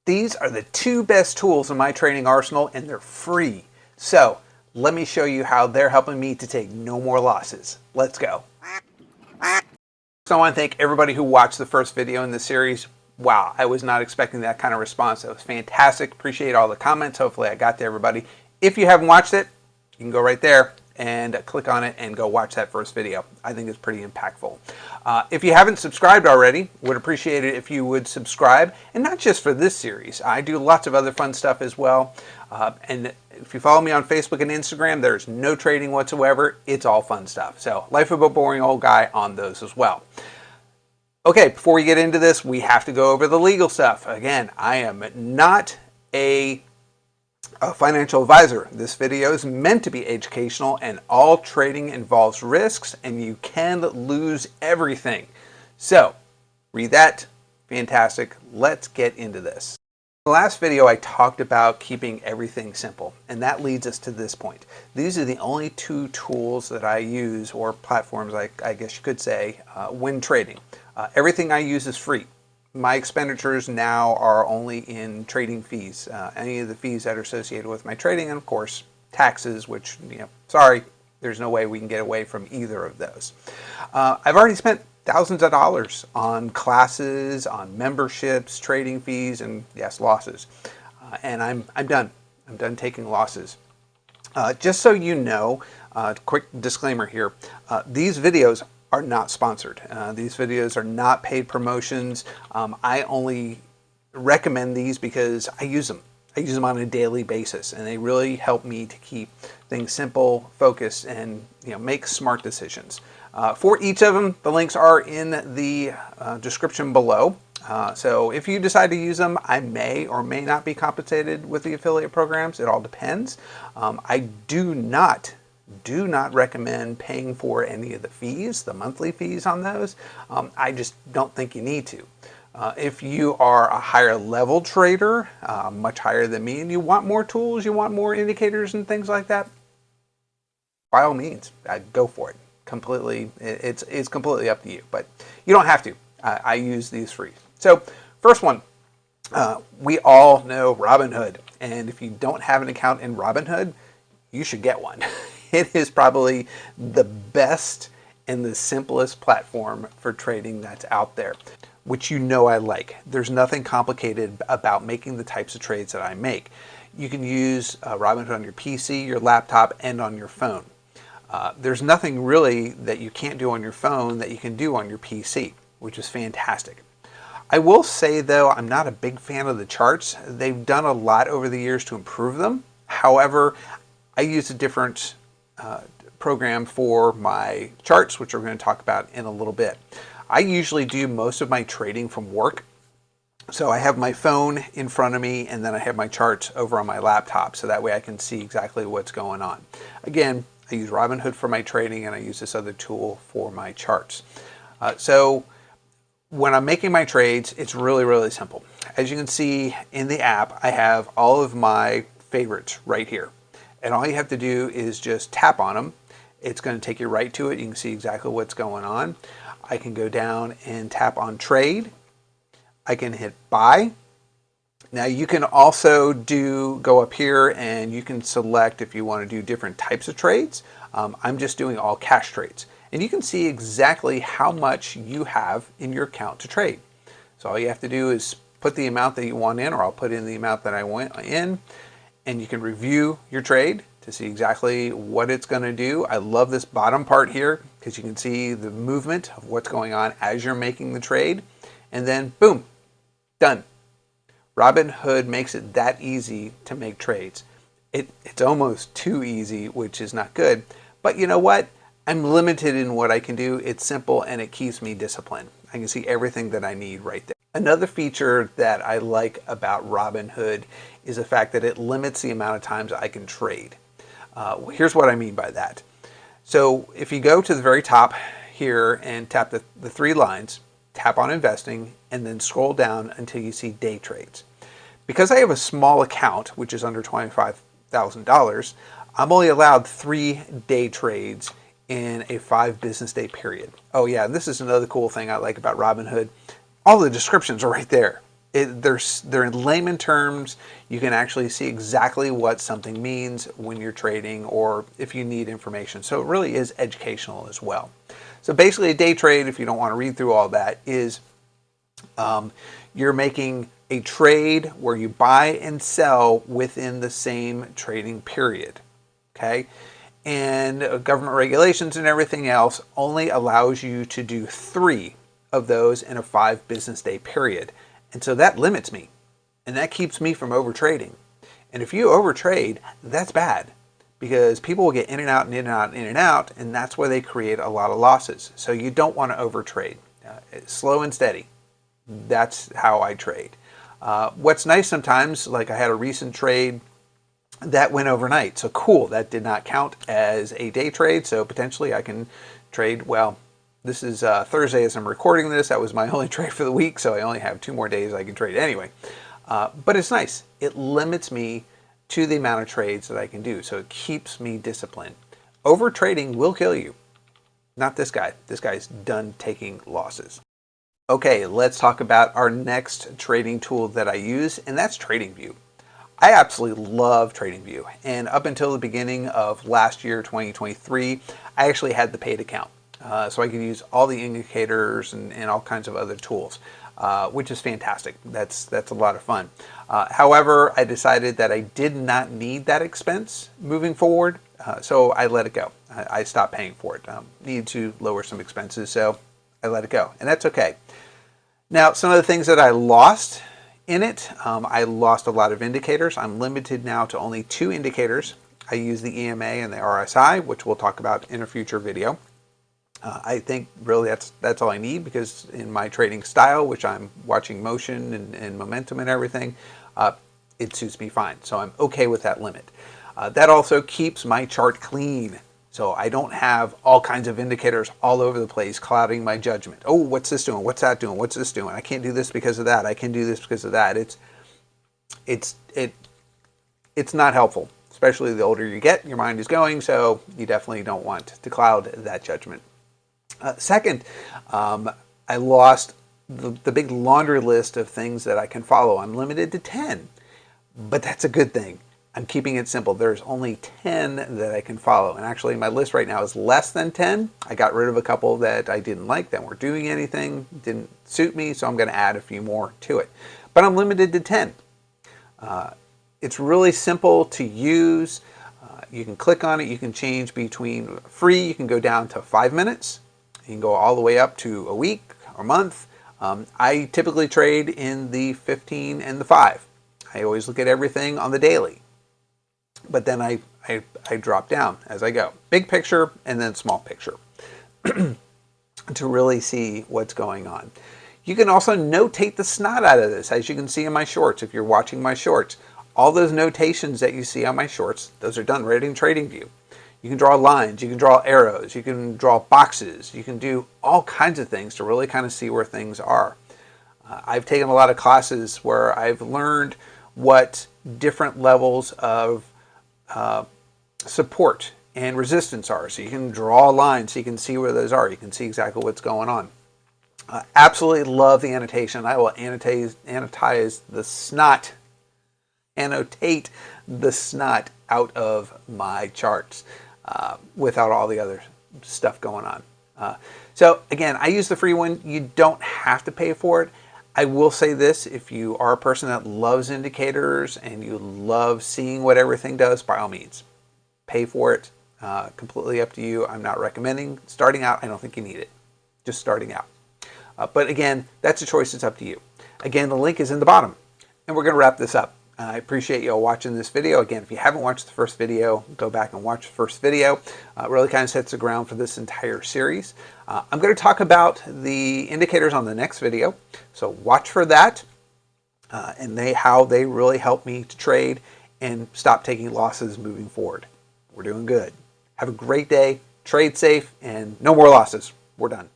These are the two best tools in my trading arsenal, and they're free. So let me show you how they're helping me to take no more losses. Let's go. So I want to thank everybody who watched the first video in this series. Wow, I was not expecting that kind of response. That was fantastic. Appreciate all the comments. Hopefully I got to everybody. If you haven't watched it, you can go right there and click on it and go watch that first video. I think it's pretty impactful. If you haven't subscribed already, would appreciate it if you would subscribe, and not just for this series. I do lots of other fun stuff as well. And if you follow me on Facebook and Instagram, there's no trading whatsoever. It's all fun stuff. So Life of a Boring Old Guy on those as well. Okay, before we get into this, we have to go over the legal stuff. Again, I am not a financial advisor. This video is meant to be educational, and all trading involves risks, and you can lose everything. So, read that. Fantastic. Let's get into this. In the last video, I talked about keeping everything simple, and that leads us to this point. These are the only two tools that I use, or platforms, I guess you could say, when trading. Everything I use is free. My expenditures now are only in trading fees, any of the fees that are associated with my trading, and of course taxes, which, sorry, there's no way we can get away from either of those. I've already spent thousands of dollars on classes, on memberships, trading fees, and yes, losses. And I'm done. I'm done taking losses. Just so you know, quick disclaimer here, these videos are not sponsored. These videos are not paid promotions. I only recommend these because I use them. I use them on a daily basis, and they really help me to keep things simple, focused, and make smart decisions. For each of them, the links are in the description below. So if you decide to use them, I may or may not be compensated with the affiliate programs. It all depends. I do not recommend paying for any of the fees, the monthly fees on those. I just don't think you need to. If you are a higher level trader, much higher than me, and you want more tools, you want more indicators and things like that, by all means, go for it. Completely, it's completely up to you, but you don't have to. I use these free. So first one, we all know Robinhood, and if you don't have an account in Robinhood, you should get one. It is probably the best and the simplest platform for trading that's out there, which I like. There's nothing complicated about making the types of trades that I make. You can use Robinhood on your PC, your laptop, and on your phone. There's nothing really that you can't do on your phone that you can do on your PC, which is fantastic. I will say, though, I'm not a big fan of the charts. They've done a lot over the years to improve them. However, I use a different program for my charts, which we're going to talk about in a little bit. I usually do most of my trading from work. So I have my phone in front of me, and then I have my charts over on my laptop, so that way I can see exactly what's going on. Again, I use Robinhood for my trading, and I use this other tool for my charts. So when I'm making my trades, it's really, really simple. As you can see in the app, I have all of my favorites right here. And all you have to do is just tap on them. It's going to take you right to it. You can see exactly what's going on. I can go down and tap on trade. I can hit buy. Now you can also go up here and you can select if you want to do different types of trades. I'm just doing all cash trades. And you can see exactly how much you have in your account to trade. So all you have to do is put the amount that you want in, or I'll put in the amount that I want in. And you can review your trade to see exactly what it's going to do. I love this bottom part here because you can see the movement of what's going on as you're making the trade. And then boom, done. Robinhood makes it that easy to make trades. It's almost too easy, which is not good. But you know what? I'm limited in what I can do. It's simple and it keeps me disciplined. I can see everything that I need right there. Another feature that I like about Robinhood is the fact that it limits the amount of times I can trade. Here's what I mean by that. So if you go to the very top here and tap the three lines, tap on investing, and then scroll down until you see day trades. Because I have a small account, which is under $25,000, I'm only allowed 3 day trades in a 5 business day period. Oh yeah, and this is another cool thing I like about Robinhood. All the descriptions are right there. they're in layman terms. You can actually see exactly what something means when you're trading or if you need information. So it really is educational as well. So basically a day trade, if you don't want to read through all that, is you're making a trade where you buy and sell within the same trading period. Okay? And government regulations and everything else only allows you to do 3 of those in a 5 business day period. And so that limits me, and that keeps me from overtrading. And if you overtrade, that's bad, because people will get in and out and in and out and in and out, and that's where they create a lot of losses. So you don't want to overtrade. Slow and steady. That's how I trade. What's nice sometimes, like I had a recent trade that went overnight. So cool, that did not count as a day trade, so potentially I can trade, well, this is Thursday as I'm recording this. That was my only trade for the week, so I only have 2 more days I can trade anyway. But it's nice. It limits me to the amount of trades that I can do, so it keeps me disciplined. Over trading will kill you. Not this guy. This guy's done taking losses. Okay, let's talk about our next trading tool that I use, and that's TradingView. I absolutely love TradingView, and up until the beginning of last year, 2023, I actually had the paid account. So I could use all the indicators and all kinds of other tools, which is fantastic. That's a lot of fun. However, I decided that I did not need that expense moving forward, so I let it go. I stopped paying for it. Needed to lower some expenses, so I let it go, and that's okay. Now, some of the things that I lost in it, I lost a lot of indicators. I'm limited now to only 2 indicators. I use the EMA and the RSI, which we'll talk about in a future video. I think really that's all I need, because in my trading style, which I'm watching motion and momentum and everything, it suits me fine. So I'm okay with that limit. That also keeps my chart clean. So I don't have all kinds of indicators all over the place clouding my judgment. Oh, what's this doing? What's that doing? What's this doing? I can't do this because of that. I can do this because of that. It's not helpful, especially the older you get, your mind is going, so you definitely don't want to cloud that judgment. Second, I lost the big laundry list of things that I can follow. I'm limited to 10, but that's a good thing. I'm keeping it simple. There's only 10 that I can follow. And actually my list right now is less than 10. I got rid of a couple that I didn't like, that weren't doing anything, didn't suit me, so I'm going to add a few more to it. But I'm limited to 10. It's really simple to use. You can click on it. You can change between free. You can go down to 5 minutes. You can go all the way up to a week or month. I typically trade in the 15 and the 5. I always look at everything on the daily. But then I drop down as I go. Big picture and then small picture to really see what's going on. You can also notate the snot out of this, as you can see in my shorts. If you're watching my shorts, all those notations that you see on my shorts, those are done right in TradingView. You can draw lines, you can draw arrows, you can draw boxes, you can do all kinds of things to really kind of see where things are. I've taken a lot of classes where I've learned what different levels of support and resistance are. So you can draw lines so you can see where those are. You can see exactly what's going on. Absolutely love the annotation. I will annotate the snot out of my charts without all the other stuff going on. So again, I use the free one. You don't have to pay for it. I will say this, if you are a person that loves indicators and you love seeing what everything does, by all means, pay for it. Completely up to you. I'm not recommending. Starting out, I don't think you need it. Just starting out. But again, that's a choice. It's up to you. Again, the link is in the bottom. And we're going to wrap this up. I appreciate you all watching this video. Again, if you haven't watched the first video, go back and watch the first video. It really kind of sets the ground for this entire series. I'm going to talk about the indicators on the next video, so watch for that and how they really help me to trade and stop taking losses moving forward. We're doing good. Have a great day, trade safe, and no more losses. We're done.